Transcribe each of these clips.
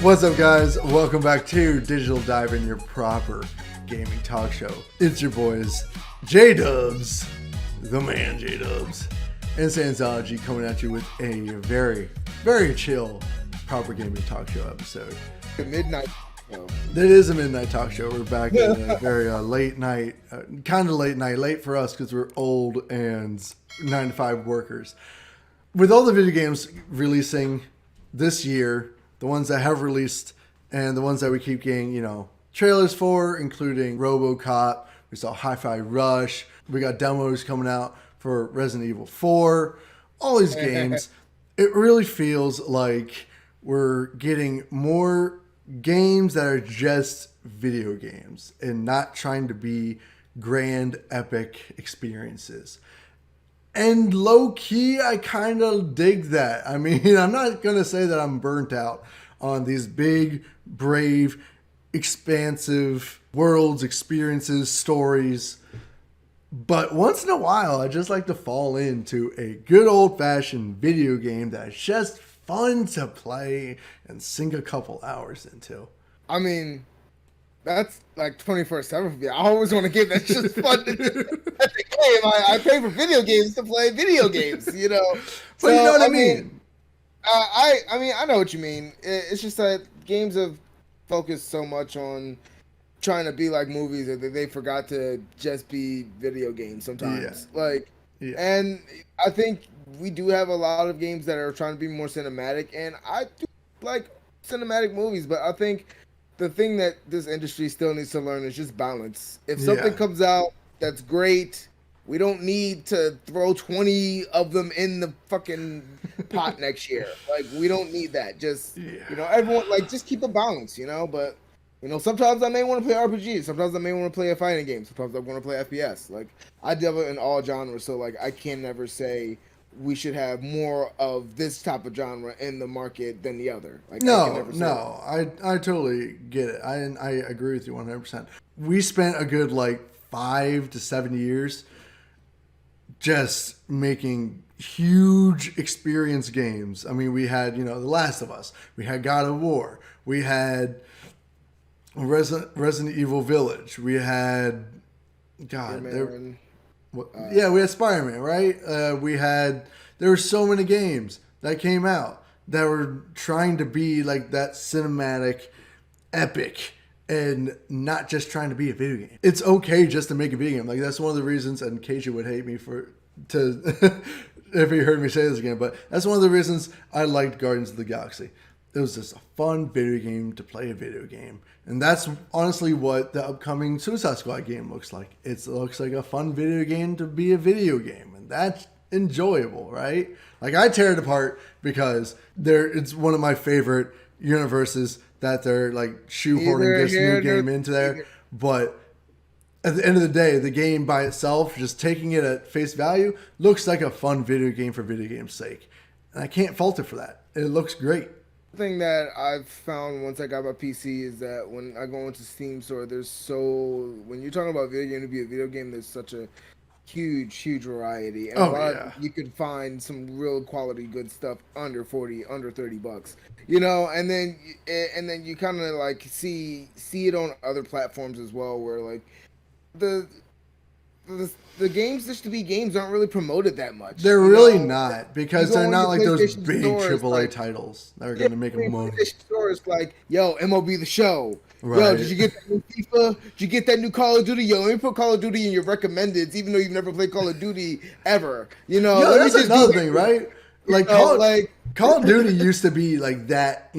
What's up, guys? Welcome back to Digital Dive in, your proper gaming talk show. It's your boys, JayDubbs, the man JayDubbs, and Sandsology, coming at you with a very, very chill, proper gaming talk show episode. The midnight show. That is a midnight talk show. We're back in a very late night, kind of late night, late for us because we're old and 9-to-5 workers. With all the video games releasing this year, the ones that have released and the ones that we keep getting, trailers for, including RoboCop. We saw Hi-Fi Rush. We got demos coming out for Resident Evil 4. All these games. It really feels like we're getting more games that are just video games and not trying to be grand, epic experiences. And low-key, I kind of dig that. I mean, I'm not going to say that I'm burnt out on these big, brave, expansive worlds, experiences, stories. But once in a while, I just like to fall into a good old-fashioned video game that's just fun to play and sink a couple hours into. I mean, that's like 24/7 for me. I always want a game that's just fun to do. That's a game. I pay for video games to play video games, But you know what I mean? I know what you mean. It's just that games have focused so much on trying to be like movies that they forgot to just be video games sometimes. And I think we do have a lot of games that are trying to be more cinematic, and I do like cinematic movies, but I think the thing that this industry still needs to learn is just balance. If something comes out that's great, we don't need to throw 20 of them in the fucking pot next year. Like, we don't need that. Just, everyone, just keep a balance, But, sometimes I may want to play RPGs. Sometimes I may want to play a fighting game. Sometimes I want to play FPS. I dabble in all genres, so, I can never say we should have more of this type of genre in the market than the other. I totally get it. I agree with you 100%. We spent a good 5 to 7 years just making huge experience games. I mean, we had The Last of Us, we had God of War, we had Resident Evil Village, we had we had Spider-Man, right? There were so many games that came out that were trying to be like that cinematic epic and not just trying to be a video game. It's okay just to make a video game. That's one of the reasons, and Keisha would hate me if he heard me say this again, but that's one of the reasons I liked Guardians of the Galaxy. It was just a fun video game to play a video game. And that's honestly what the upcoming Suicide Squad game looks like. It looks like a fun video game to be a video game. And that's enjoyable, right? I tear it apart because it's one of my favorite universes that they're shoehorning this new game into there. But at the end of the day, the game by itself, just taking it at face value, looks like a fun video game for video game's sake. And I can't fault it for that. It looks great. The thing that I've found once I got my PC is that when I go into Steam store, when you're talking about video game to be a video game, there's such a huge variety. And you could find some real quality good stuff under $30, and then you kind of see it on other platforms as well, where the games just to be games aren't really promoted that much. They're really not, because they're not those big AAA titles that are going to make them money. Stores yo, MLB The Show. Right. Yo, did you get that new FIFA? Did you get that new Call of Duty? Yo, let me put Call of Duty in your recommendeds, even though you've never played Call of Duty ever. That's another thing, right? Call of Duty used to be that,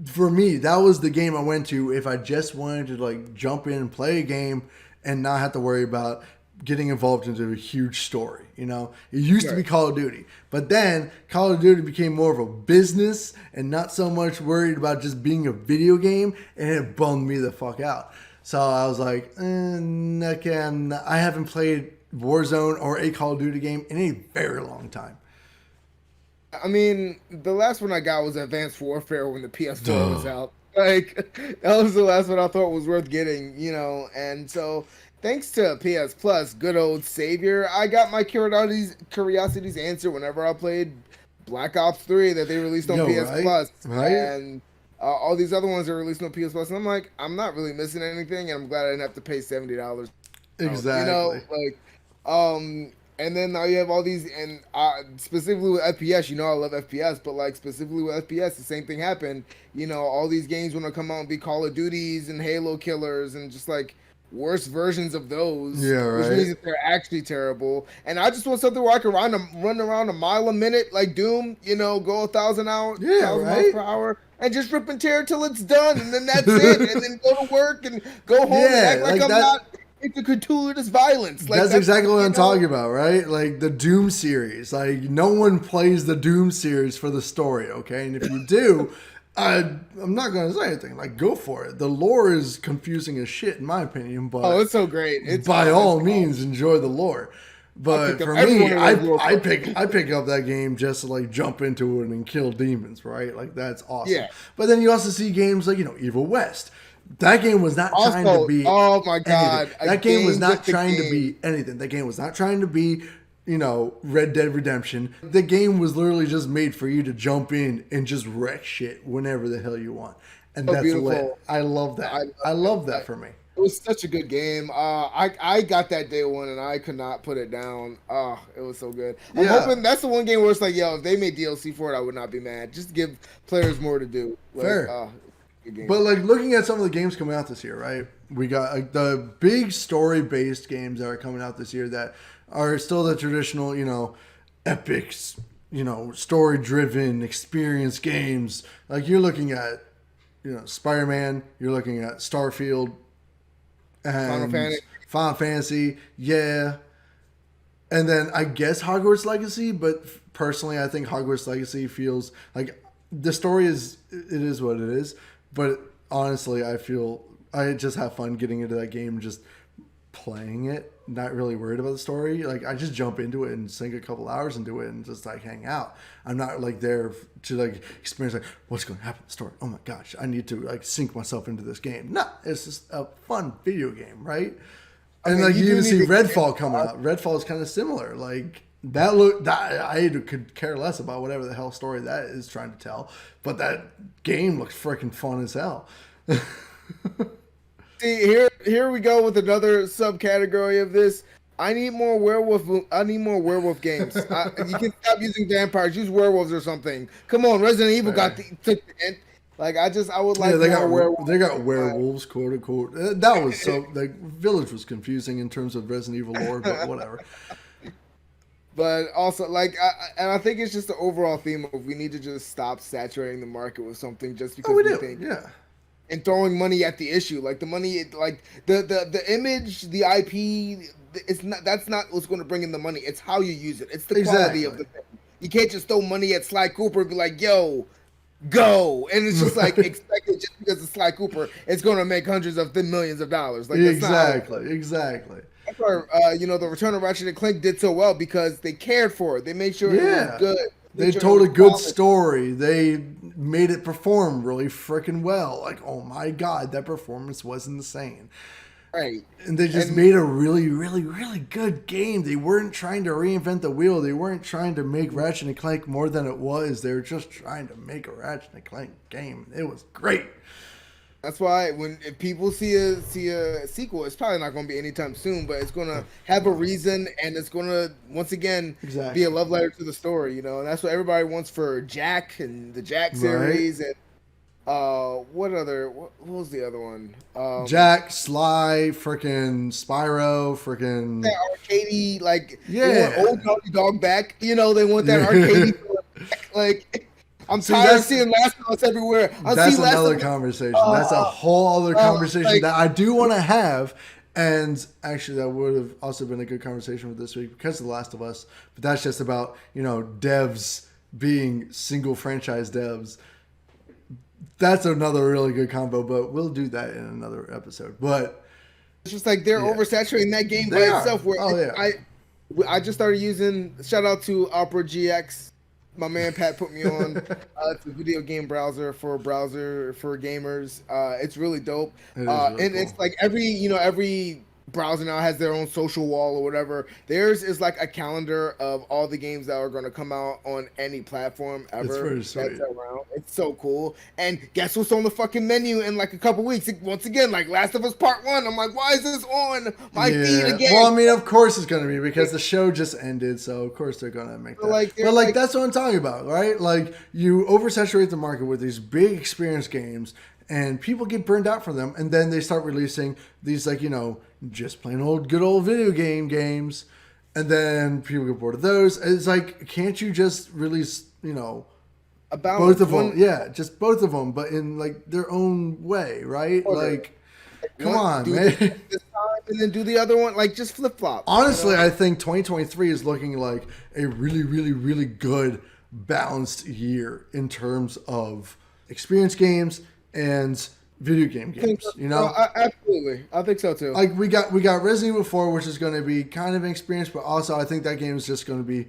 for me, that was the game I went to if I just wanted to jump in and play a game and not have to worry about getting involved into a huge story. It used to be Call of Duty, but then Call of Duty became more of a business and not so much worried about just being a video game, and it bummed me the fuck out. So I was like, again, I haven't played Warzone or a Call of Duty game in a very long time. I mean, the last one I got was Advanced Warfare when the PS4 was out. That was the last one I thought was worth getting, and so thanks to PS Plus, good old savior, I got my curiosities answered whenever I played Black Ops 3 that they released on PS right? Plus, Right? and all these other ones that are released on PS Plus. And I'm like, I'm not really missing anything, and I'm glad I didn't have to pay $70. Exactly. And then now you have all these, and specifically with FPS, I love FPS, but like specifically with FPS, the same thing happened. All these games want to come out and be Call of Duties and Halo killers and just like worse versions of those, Yeah, which right. means that they're actually terrible. And I just want something where I can run around a mile a minute like Doom, go 1,000 miles right. per hour. And just rip and tear till it's done, and then that's it. And then go to work and go home and act like I'm not into gratuitous violence. Like, that's exactly what I'm talking about, right? Like the Doom series. Like no one plays the Doom series for the story, okay? And if you do, I'm not going to say anything. Like go for it. The lore is confusing as shit, in my opinion. But it's so great. It's by all means, enjoy the lore. But for me, I pick up that game just to like jump into it and kill demons, right? Like that's awesome. Yeah. But then you also see games like Evil West. That game was not trying to be. Oh my god! Anything. That game was not trying to be anything. That game was not trying to be, Red Dead Redemption. The game was literally just made for you to jump in and just wreck shit whenever the hell you want, and that's lit. I love that. I love that for me. It was such a good game. I got that day one and I could not put it down. Oh, it was so good. I'm hoping that's the one game where it's like, if they made DLC for it, I would not be mad. Just give players more to do. Fair. But like looking at some of the games coming out this year, right? We got the big story-based games that are coming out this year that are still the traditional, epics, story-driven experience games. Like you're looking at, Spider-Man. You're looking at Starfield. And Final Fantasy, yeah. And then I guess Hogwarts Legacy, but personally I think Hogwarts Legacy feels like the story is what it is. But honestly, I just have fun getting into that game, just playing it, not really worried about the story. Like I just jump into it and sink a couple hours into it and just like hang out. I'm not like there to like experience like what's going to happen in the story. Oh my gosh, I need to like sink myself into this game. No, it's just a fun video game, right? And like you even see Redfall coming out. Redfall is kind of similar. Like I could care less about whatever the hell story that is trying to tell, but that game looks freaking fun as hell. See, here we go with another subcategory of this. I need more werewolf games. You can stop using vampires. Use werewolves or something. Come on, Resident Evil got the end. Like I would like more werewolves. They got werewolves, quote unquote. That was so like Village was confusing in terms of Resident Evil lore, but whatever. But also, I think it's just the overall theme of we need to just stop saturating the market with something just because we think. Yeah. And throwing money at the issue, like the money, like the image, the IP. That's not what's going to bring in the money. It's how you use it. It's the quality of the thing. You can't just throw money at Sly Cooper and be like, "Yo, go!" And it's just like expected just because it's Sly Cooper, it's going to make hundreds of millions of dollars. Like exactly. That's why, the Return of Ratchet and Clank did so well because they cared for it. They made sure it was good. They told a good story. They made it perform really freaking well. Like, oh my god, that performance was insane. Right. And they just made a really, really, really good game. They weren't trying to reinvent the wheel. They weren't trying to make Ratchet and Clank more than it was. They were just trying to make a Ratchet and Clank game. It was great. That's why if people see a sequel, it's probably not going to be anytime soon, but it's going to have a reason, and it's going to once again be a love letter to the story, and that's what everybody wants for Jack and the Jack series, and what was the other one? Jack, Sly, freaking Spyro, freaking that arcadey, like they want old Naughty Dog back, they want that arcadey back, like. I'm tired of seeing Last of Us everywhere. That's another conversation. That's a whole other conversation that I do want to have. And actually, that would have also been a good conversation for this week because of The Last of Us. But that's just about, devs being single franchise devs. That's another really good combo, but we'll do that in another episode. But it's just like they're oversaturating that game by itself. I just started using, shout out to Opera GX. My man Pat put me on. It's a video game browser for gamers. It's really dope. And it's like every browser now has their own social wall or whatever. Theirs is like a calendar of all the games that are going to come out on any platform It's ever pretty that's sweet. around. It's so cool. And guess what's on the fucking menu in like a couple weeks? Once again, like Last of Us Part 1. I'm like, why is this on my feed Yeah. again? Well, I mean, of course it's going to be because the show just ended, so of course they're going to make that. Like, but like that's what I'm talking about, right? Like you oversaturate the market with these big experience games, and people get burned out from them, and then they start releasing these like just plain old good old video games, and then people get bored of those. It's like, can't you just release about both of them? Yeah, just both of them, but in like their own way, right? Order. Like, come on, man. This time and then do the other one, like just flip flop. Honestly, I think 2023 is looking like a really, really, really good balanced year in terms of experience games and video game games. Absolutely, I think so too. Like we got Resident Evil 4, which is going to be kind of an experience, but also I think that game is just going to be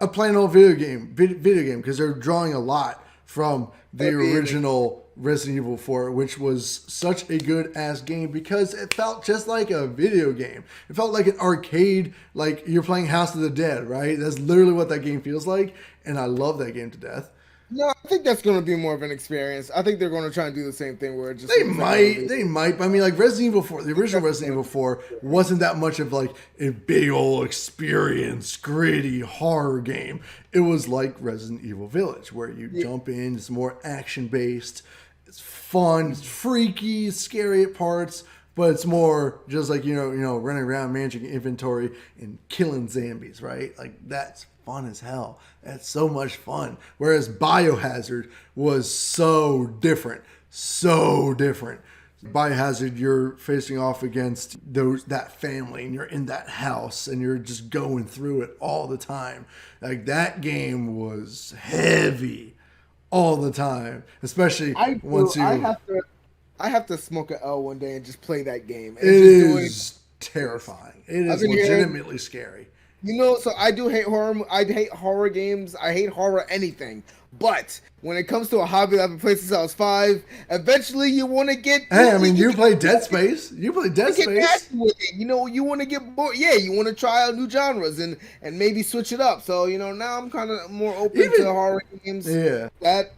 a plain old video game because they're drawing a lot from the original Resident Evil 4, which was such a good ass game because it felt just like a video game. It felt like an arcade, like you're playing House of the Dead, right? That's literally what that game feels like, and I love that game to death. No, I think that's going to be more of an experience. I think they're going to try and do the same thing where it just They might. But I mean, like Resident Evil 4, the original Resident Evil 4 wasn't that much of like a big old experience, gritty horror game. It was like Resident Evil Village, where you jump in. It's more action based. It's fun. It's freaky, scary at parts, but it's more just like running around managing inventory and killing zombies, right? Like that's fun as hell. That's so much fun. Whereas Biohazard was so different. Biohazard, you're facing off against that family, and you're in that house, and you're just going through it all the time. Like that game was heavy all the time, especially once you. I have to smoke an L one day and just play that game. It is terrifying. It is legitimately scary. So I do hate horror. I hate horror games. I hate horror anything. But when it comes to a hobby that I've been playing since I was 5, eventually you want to get. Hey, I mean, you play Dead Space. You play Dead Space. With it. You want to get bored. Yeah, you want to try out new genres and maybe switch it up. So now I'm kind of more open to horror games. Yeah, that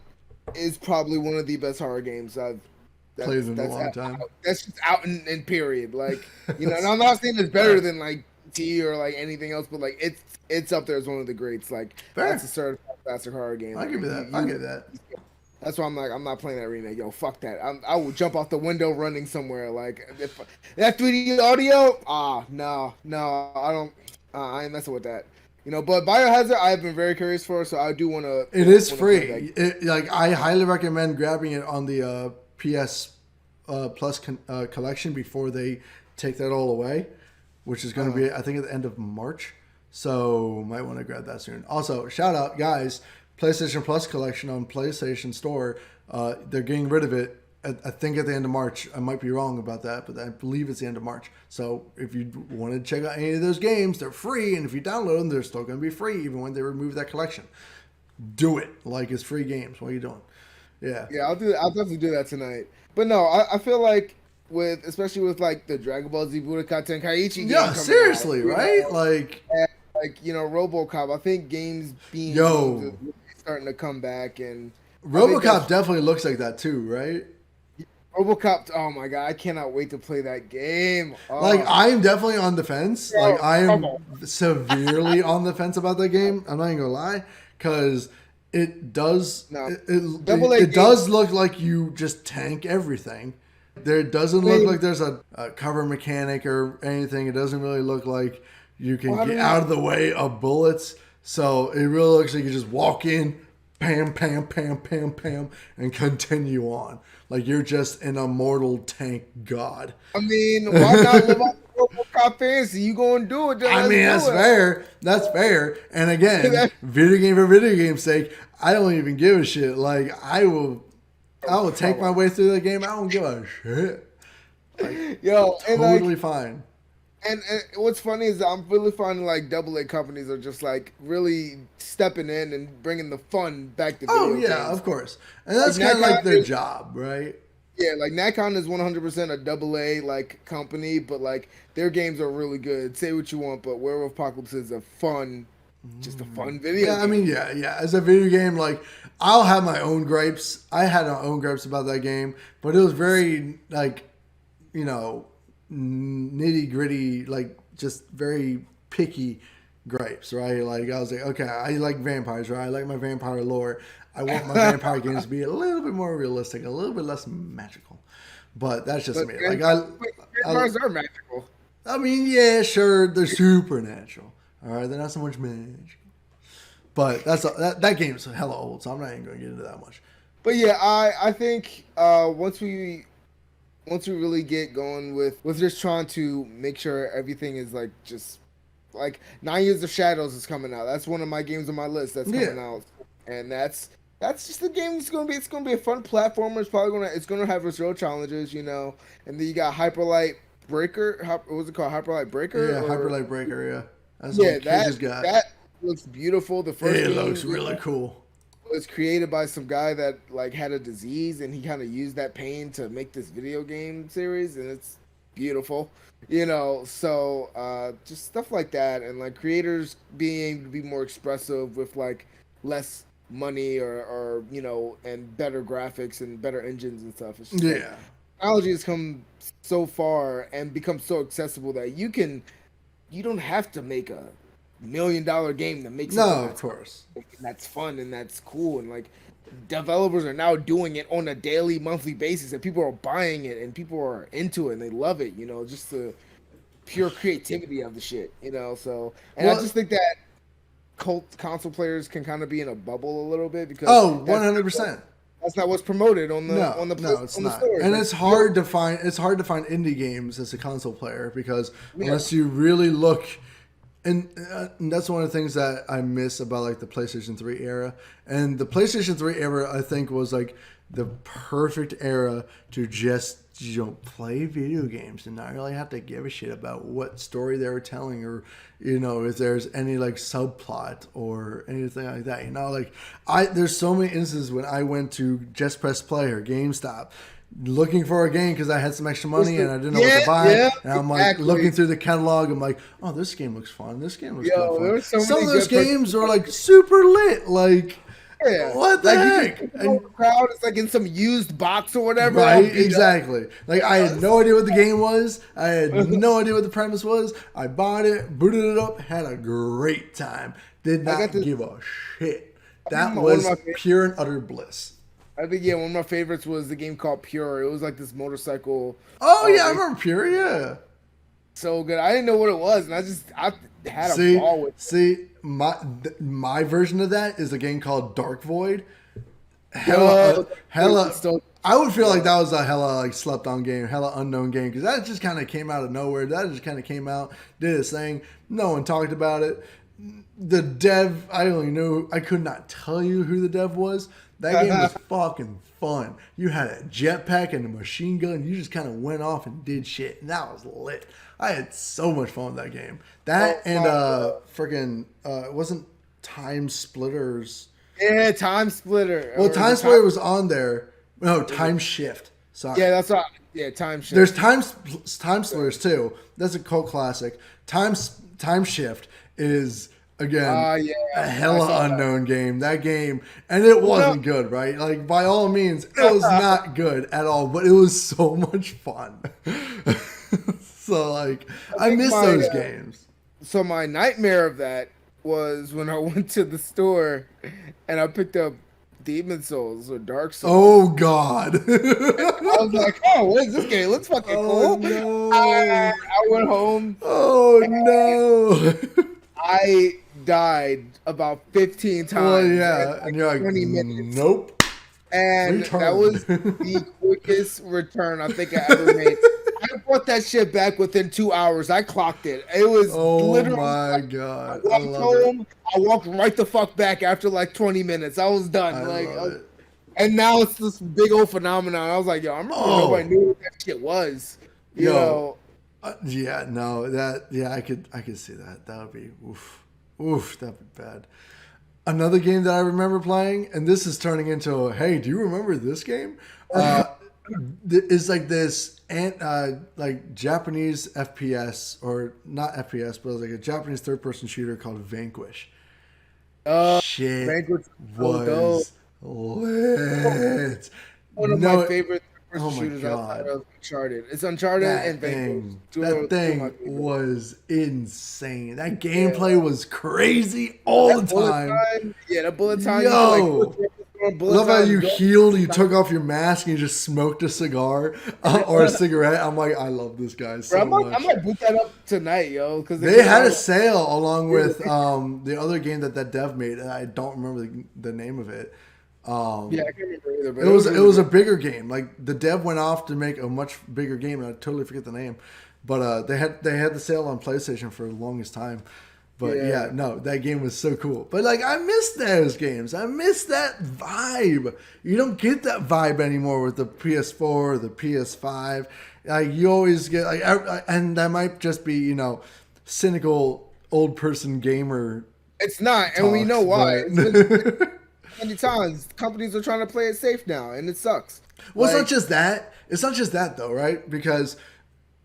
is probably one of the best horror games I've played in a long time. That's just out in period. Like and I'm not saying it's better than like T or like anything else, but like it's up there as one of the greats. Like that's a certified classic horror game. I give you that. I give that. That's why I'm like, I'm not playing that remake. Yo, fuck that. I will jump off the window running somewhere. Like if that 3D audio, no, I don't. I ain't messing with that. But Biohazard, I've been very curious for, so I do want to. It is free. I highly recommend grabbing it on the PS Plus collection before they take that all away, which is going to be, I think, at the end of March. So might want to grab that soon. Also, shout out, guys, PlayStation Plus collection on PlayStation Store. They're getting rid of it, I think, at the end of March. I might be wrong about that, but I believe it's the end of March. So if you want to check out any of those games, they're free. And if you download them, they're still going to be free, even when they remove that collection. Do it like it's free games. What are you doing? Yeah. Yeah, I'll definitely do that tonight. But no, I feel like especially with like the Dragon Ball Z Budokai Tenkaichi game. Yeah, seriously, right? Like RoboCop. I think games being starting to come back, and RoboCop definitely looks like that too, right? RoboCop. Oh my god, I cannot wait to play that game. Oh. Like I am definitely on the fence. Like I am severely on the fence about that game. I'm not even gonna lie, because it does. No. It does look like you just tank everything. There doesn't look like there's a cover mechanic or anything. It doesn't really look like you can get out of the way of bullets. So it really looks like you just walk in, pam, pam, pam, pam, pam, and continue on. Like you're just an immortal tank god. I mean, why not live up to RoboCop fantasy? You gonna do it? I mean, that's fair. That's fair. And again, video game for video game's sake, I don't even give a shit. Like I will tank my way through the game. I don't give a shit. Like, totally fine. And what's funny is I'm really finding like AA companies are just like really stepping in and bringing the fun back to video games. Of course. And that's kind of like their job, right? Yeah, like Nakon is 100% a double A like company, but like their games are really good. Say what you want, but Werewolf Apocalypse is just a fun video Yeah, I mean, game. yeah. As a video game, like I'll have my own gripes. I had my own gripes about that game, but it was very like, you know, nitty gritty, like just very picky gripes, right? Like I was like, okay, I like vampires, right? I like my vampire lore. I want my vampire games to be a little bit more realistic, a little bit less magical. But that's just But me. Like I, vampires are magical. I mean, yeah, sure, they're supernatural. All right, they're not so much magical. But that game's hella old, so I'm not even going to get into that much. But yeah, I think once we really get going with just trying to make sure everything is like just like 9 Years of Shadows is coming out. That's one of my games on my list that's coming out, and that's just a game. It's gonna be a fun platformer. It's gonna have its real challenges, you know. And then you got Hyperlight Breaker. What was it called? Hyperlight Breaker. Yeah, Hyperlight Breaker. Yeah, that's Yeah, what kids just got. that looks beautiful. The first It game looks really cool. was created by some guy that like had a disease, and he kind of used that pain to make this video game series, and it's beautiful, you know. So just stuff like that, and like creators being able to be more expressive with like less money or you know, and better graphics and better engines and stuff. It's just like, Yeah. technology has come so far and become so accessible that you don't have to make a $1 million game to make something No, of course. that's fun and that's cool, and like developers are now doing it on a daily, monthly basis, and people are buying it and people are into it and they love it, you know, just the pure creativity of the shit, you know. So, and I just think that cult console players can kind of be in a bubble a little bit because 100%. that's not what's promoted on the No, on the no, it's on the not. stores. And Like, it's hard to find. It's hard to find indie games as a console player because unless you really look, and that's one of the things that I miss about like the PlayStation 3 era. And the PlayStation 3 era, I think, was like the perfect era to just play video games and not really have to give a shit about what story they were telling, or you know, if there's any like subplot or anything like that. You know, like there's so many instances when I went to Just Press Play or GameStop looking for a game because I had some extra money and I didn't know what to buy, and I'm like looking through the catalog. I'm like, oh, this game looks fun. This game looks fun. Some of those games are like super lit. Like, what the heck? And the crowd is like in some used box or whatever. Right, exactly. Like I had no idea what the game was. I had no idea what the premise was. I bought it, booted it up, had a great time. Did not give a shit. That was pure and utter bliss. I think one of my favorites was the game called Pure. It was like this motorcycle. Oh yeah, I remember Pure. Yeah, so good. I didn't know what it was, and I had a ball with it. See, my version of that is a game called Dark Void. Hella. I would feel like that was a hella like slept on game, hella unknown game, because that just kind of came out of nowhere. That just kind of came out, did its thing. No one talked about it. The dev, I could not tell you who the dev was. That game was fucking fun. You had a jetpack and a machine gun. You just kind of went off and did shit, and that was lit. I had so much fun with that game. That it wasn't Time Splitters. Yeah, Time Splitter. Well, Time Splitter was on there. No, Time Shift. Sorry. Yeah, that's right. Yeah, Time Shift. There's Time Splitters too. That's a cult classic. Time Shift is again a hella unknown game. That game, and it wasn't good, right? Like by all means, it was not good at all, but it was so much fun. So like, I miss those games. So my nightmare of that was when I went to the store and I picked up Demon Souls or Dark Souls. Oh God! I was like, oh, what is this game? It looks fucking cool. No. I went home. Oh no! I died about 15 times. Well, yeah, and you're like, 20 minutes. Nope. And that was the quickest return I think I ever made. I brought that shit back within 2 hours. I clocked it. It was literally. Oh my God. I walked home. I walked right the fuck back after like 20 minutes. I was done. And now it's this big old phenomenon. I was like, yo, I remember nobody knew what that shit was. You know? I could see that. That would be that'd be bad. Another game that I remember playing, and this is turning into hey, do you remember this game? is like this like Japanese FPS, or not FPS, but it was like a Japanese third person shooter called Vanquish. Uh, Shit Vanquish is so dope. was lit. One of my No, favorite oh person my shooters outside god. of Uncharted. It's Uncharted and Vanquish. That Two of my thing favorites. was insane. That Yeah, gameplay was crazy all the that bullet time. time. Yeah, that bullet time. You could like Yo, I bullet love how time. you Go. healed, you took off your mask, and you just smoked a cigar or a cigarette. I'm like, I love this guy so Bro, I much. might boot that up tonight, yo, because They had a sale along with the other game that dev made, and I don't remember the name of it. Yeah, I can't remember either. But It was really a good. bigger game. Like the dev went off to make a much bigger game, and I totally forget the name. But they had the sale on PlayStation for the longest time. But yeah, no, that game was so cool. But like, I miss those games. I miss that vibe. You don't get that vibe anymore with the PS4 or the PS5. Like you always get like, and that might just be cynical old person gamer. It's not, and we know why. But... Many times companies are trying to play it safe now, and it sucks. Well, it's not just that. It's not just that though, right? Because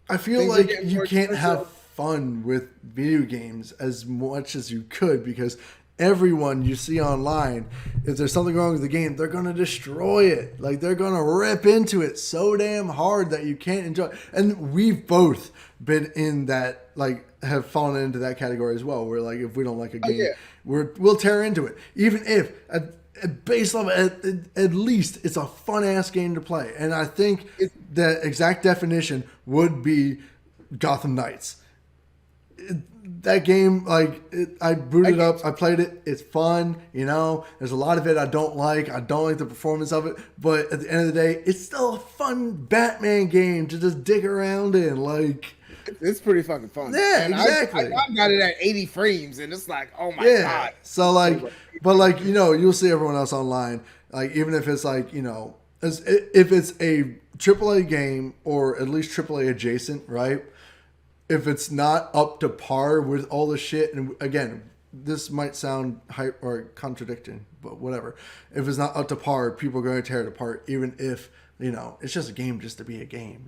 I feel Things are like getting you more can't have expensive. fun with video games as much as you could, because everyone you see online, if there's something wrong with the game, they're going to destroy it. Like they're going to rip into it so damn hard that you can't enjoy it. And we've both been in that, like have fallen into that category as well, where like if we don't like a game, yeah. we'll tear into it. Even if at base level, at least it's a fun ass game to play. And I think the exact definition would be Gotham Knights. That game, I booted up, I played it. It's fun, There's a lot of it I don't like. I don't like the performance of it, but at the end of the day, it's still a fun Batman game to just dig around in. Like, It's pretty fucking fun. Yeah, And exactly. I got it at 80 frames, and it's like, oh my yeah. god. So like, but like you'll see everyone else online. Like even if it's like if it's a AAA game or at least AAA adjacent, right? If it's not up to par with all the shit, and again, this might sound hype or contradicting, but whatever. If it's not up to par, people are going to tear it apart, even if it's just a game, just to be a game,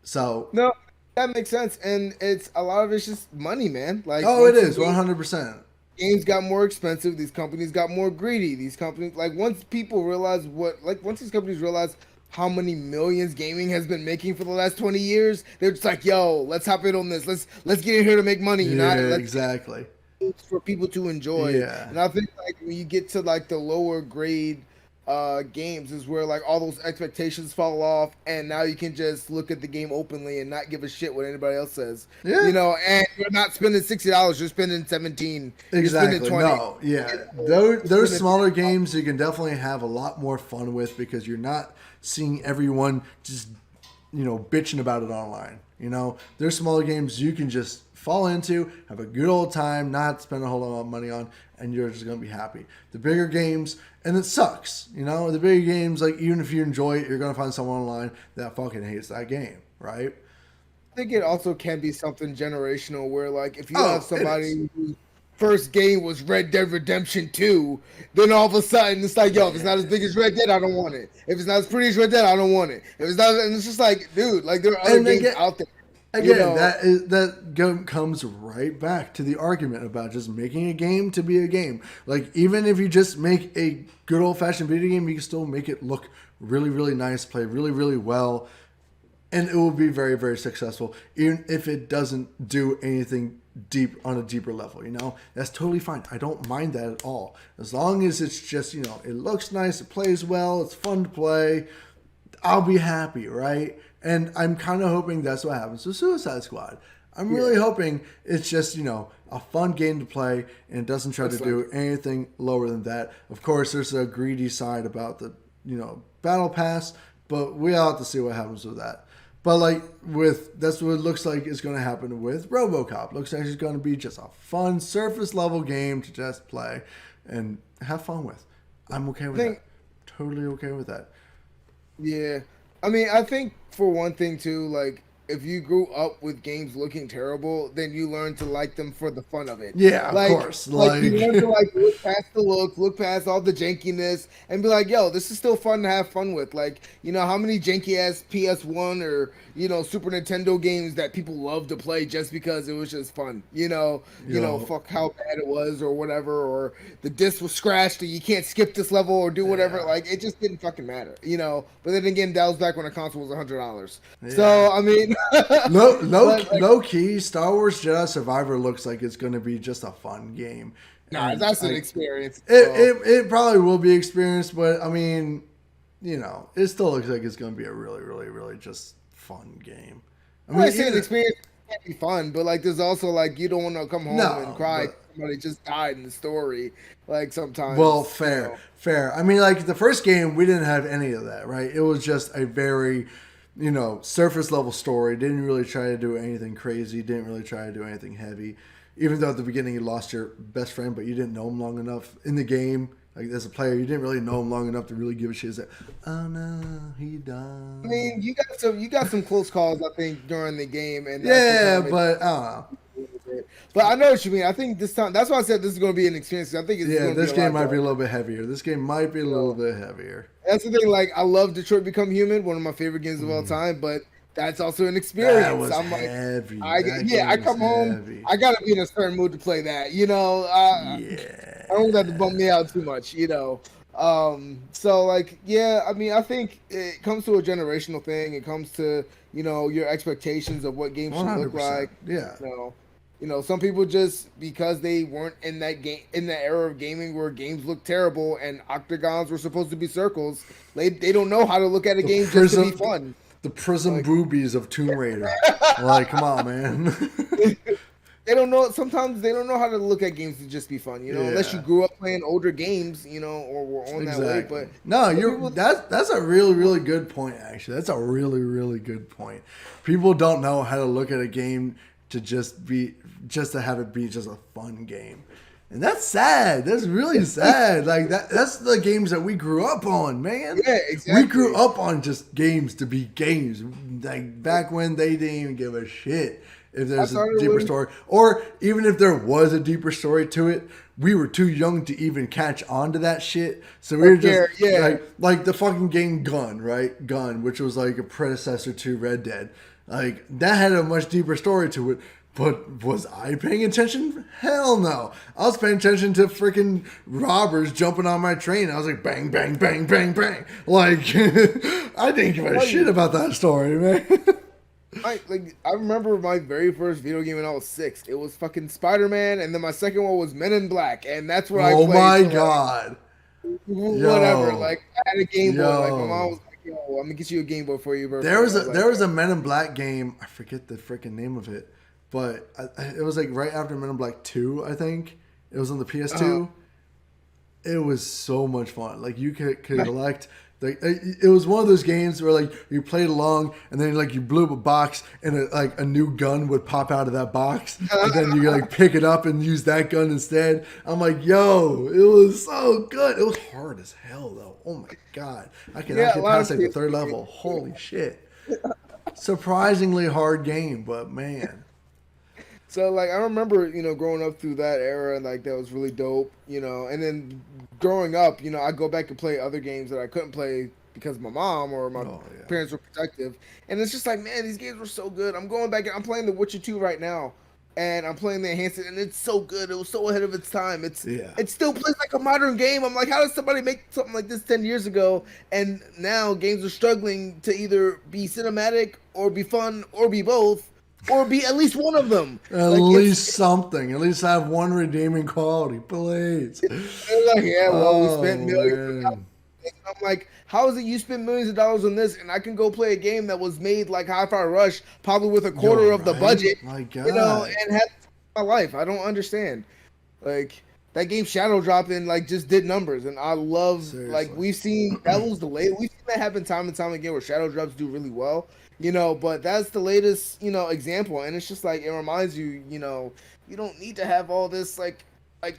So No, that makes sense, and it's a lot of it's just money, man. Like, oh, it is 100%. Games got more expensive. These companies got more greedy. These companies, like, once these companies realize how many millions gaming has been making for the last 20 years, they're just like, yo, let's hop in on this. Let's get in here to make money. Yeah, exactly. For people to enjoy. Yeah. And I think like when you get to like the lower grade games is where like all those expectations fall off, and now you can just look at the game openly and not give a shit what anybody else says. Yeah. And you're not spending $60, you're spending 17. Exactly. You're spending 20. No, yeah. Those smaller games you can definitely have a lot more fun with, because you're not seeing everyone just bitching about it online. There's smaller games you can just fall into, have a good old time, not spend a whole lot of money on, and you're just gonna be happy. The bigger games, and it sucks, the bigger games, like even if you enjoy it, you're gonna find someone online that fucking hates that game, right? I think it also can be something generational where like if you Oh, have somebody whose first game was Red Dead Redemption 2, then all of a sudden it's like, yo, if it's not as big as Red Dead, I don't want it. If it's not as pretty as Red Dead, I don't want it. If it's not, and it's just like, dude, like there are other games out there. Again, that comes right back to the argument about just making a game to be a game. Like, even if you just make a good old-fashioned video game, you can still make it look really, really nice, play really, really well, and it will be very, very successful, even if it doesn't do anything deep on a deeper level. That's totally fine. I don't mind that at all. As long as it's just, it looks nice, it plays well, it's fun to play, I'll be happy, right? And I'm kind of hoping that's what happens with Suicide Squad. I'm really hoping it's just, a fun game to play, and it doesn't try to do anything lower than that. Of course, there's a greedy side about the, battle pass, but we'll have to see what happens with that. But that's what it looks like is going to happen with RoboCop. Looks like it's going to be just a fun surface level game to just play and have fun with. I'm okay with that. Totally okay with that. Yeah. I mean, I think for one thing too, like if you grew up with games looking terrible, then you learn to like them for the fun of it. Yeah, of Like, course. like you learn to like look past the look past all the jankiness, and be like, yo, this is still fun to have fun with. Like, how many janky ass PS1 or Super Nintendo games that people love to play just because it was just fun. Fuck how bad it was or whatever, or the disc was scratched and you can't skip this level or do whatever. Yeah. Like, it just didn't fucking matter. But then again, that was back when a console was $100. Yeah. So I mean, low key, Star Wars Jedi Survivor looks like it's going to be just a fun game. Nah, that's an experience. It probably will be experience, but I mean, it still looks like it's going to be a really, really, really just fun game. I say an experience can't be fun, but like there's also like you don't want to come home and cry. Somebody just died in the story. Like sometimes. Well, fair. I mean, like the first game, we didn't have any of that, right? It was just a very, surface level story. Didn't really try to do anything crazy. Didn't really try to do anything heavy. Even though at the beginning you lost your best friend, but you didn't know him long enough in the game. Like as a player, you didn't really know him long enough to really give a shit. It's like, oh no, he died. I mean, you got some close calls, I think, during the game, and but I don't know. But I know what you mean. I think this time, that's why I said this is going to be an experience. I think this game might be a little bit heavier. This game might be a little bit heavier. That's the thing. Like, I love Detroit Become Human, one of my favorite games of all time, but that's also an experience. That was I'm heavy. I come home, I gotta be in a certain mood to play that. I don't have to bum me out too much. So like, I mean, I think it comes to a generational thing. It comes to your expectations of what games should look like. Yeah. Some people just because they weren't in that era of gaming where games look terrible and octagons were supposed to be circles. They don't know how to look at a game just to be fun. The prism boobies of Tomb Raider. Like, come on, man. They don't know. Sometimes they don't know how to look at games to just be fun, unless you grew up playing older games, or were on that way. But no, that's a really, really good point. Actually, that's a really, really good point. People don't know how to look at a game to just to have it be just a fun game. And that's sad. That's really sad. Like that's the games that we grew up on, man. Yeah, exactly. We grew up on just games to be games. Like back when they didn't even give a shit if there's a deeper story. Or even if there was a deeper story to it, we were too young to even catch on to that shit. So we were just like the fucking game Gun, right? Gun, which was like a predecessor to Red Dead. Like that had a much deeper story to it. But was I paying attention? Hell no. I was paying attention to freaking robbers jumping on my train. I was like, bang, bang, bang, bang, bang. Like, I didn't give a shit about that story, man. I remember my very first video game when I was 6. It was fucking Spider-Man, and then my second one was Men in Black, and that's where I played. Oh my god. Whatever. Like, I had a Game Boy. Like, my mom was like, yo, I'm gonna get you a Game Boy for you, bro. There was a Men in Black game. I forget the freaking name of it. But it was like right after Men in Black 2, I think. It was on the PS2. It was so much fun. Like you could collect. Like it was one of those games where like you played along and then like you blew up a box and a new gun would pop out of that box and then you like pick it up and use that gun instead. I'm like, yo, it was so good. It was hard as hell though. Oh my god, I can actually pass like the 3rd level. Holy shit! Surprisingly hard game, but man. So, like, I remember, growing up through that era, and, like, that was really dope, and then growing up, I go back and play other games that I couldn't play because my mom or my parents were protective, and it's just like, man, these games were so good. I'm going back and I'm playing The Witcher 2 right now, and I'm playing the enhanced, and it's so good. It was so ahead of its time. It still plays like a modern game. I'm like, how does somebody make something like this 10 years ago, and now games are struggling to either be cinematic or be fun or be both. Or be at least one of them. At least something. At least have one redeeming quality, please. Like, we spent millions. I'm like, how is it you spend millions of dollars on this and I can go play a game that was made like Hi-Fi Rush, probably with a quarter of the budget, my God. And had my life. I don't understand. Like that game Shadow Drop in like just did numbers, and I love like we've seen that was the latest. We've seen that happen time and time again where Shadow Drops do really well. But that's the latest, example. And it's just like, it reminds you, you don't need to have all this, like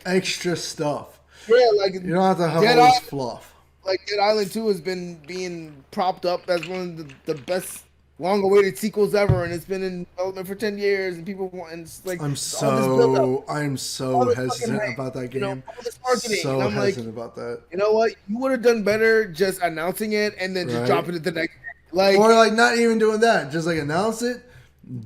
extra stuff. Yeah, like, you don't have to have all this fluff. Like, Dead Island 2 has been being propped up as one of the best long-awaited sequels ever, and it's been in development for 10 years, and people want, and it's like I'm all this build-up, so this fucking hesitant hype, about that game. all this marketing, and So I'm like, hesitant about that. you know what? You would have done better just announcing it and then just Right. dropping it the next day. Like, Or like not even doing that. Just like announce it,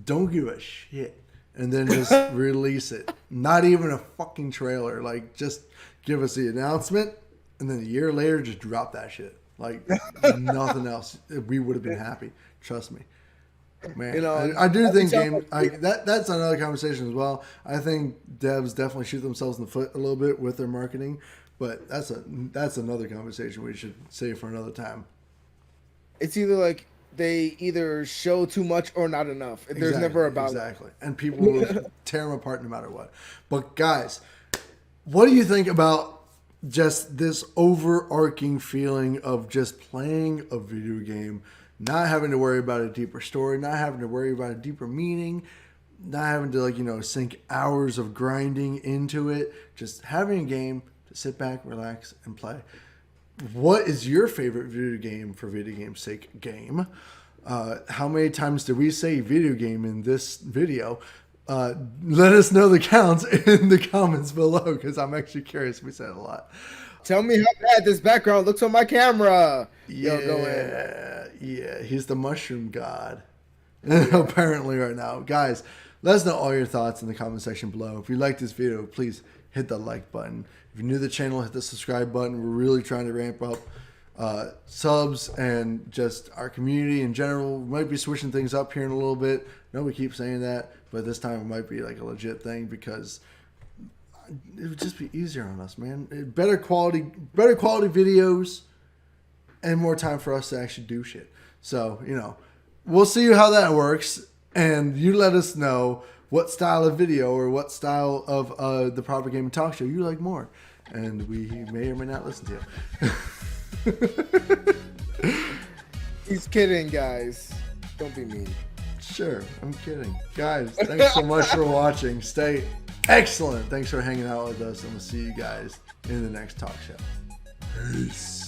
don't give a shit, and then just release it. Not even a fucking trailer. Like just give us the announcement, and then a year later just drop that shit. Like nothing else. We would have been happy. Trust me. Man, I do think that's another conversation as well. I think devs definitely shoot themselves in the foot a little bit with their marketing, but that's another conversation we should save for another time. it's either like they either show too much or not enough. There's never a balance. Exactly, and people will tear them apart no matter what. But guys, what do you think about just this overarching feeling of just playing a video game? Not having to worry about a deeper story, not having to worry about a deeper meaning, not having to sink hours of grinding into it. Just having a game to sit back, relax, and play. What is your favorite video game for video game's sake game? How many times did we say video game in this video? Let us know the counts in the comments below because I'm actually curious. We said a lot. Tell me how bad this background looks on my camera. Yeah, go ahead. Yeah, he's the mushroom god. Apparently right now. Guys, let us know all your thoughts in the comment section below. If you like this video, please hit the like button. If you're new to the channel, hit the subscribe button. We're really trying to ramp up subs and just our community in general. We might be switching things up here in a little bit. I know we keep saying that, but this time it might be like a legit thing because it would just be easier on us, man. Better quality videos and more time for us to actually do shit. So, we'll see how that works. And you let us know what style of video or what style of the Proper Gaming Talk Show you like more. And we may or may not listen to you. He's kidding, guys. Don't be mean. Sure, I'm kidding. Guys, thanks so much for watching. Stay excellent. Thanks for hanging out with us, and we'll see you guys in the next talk show. Peace.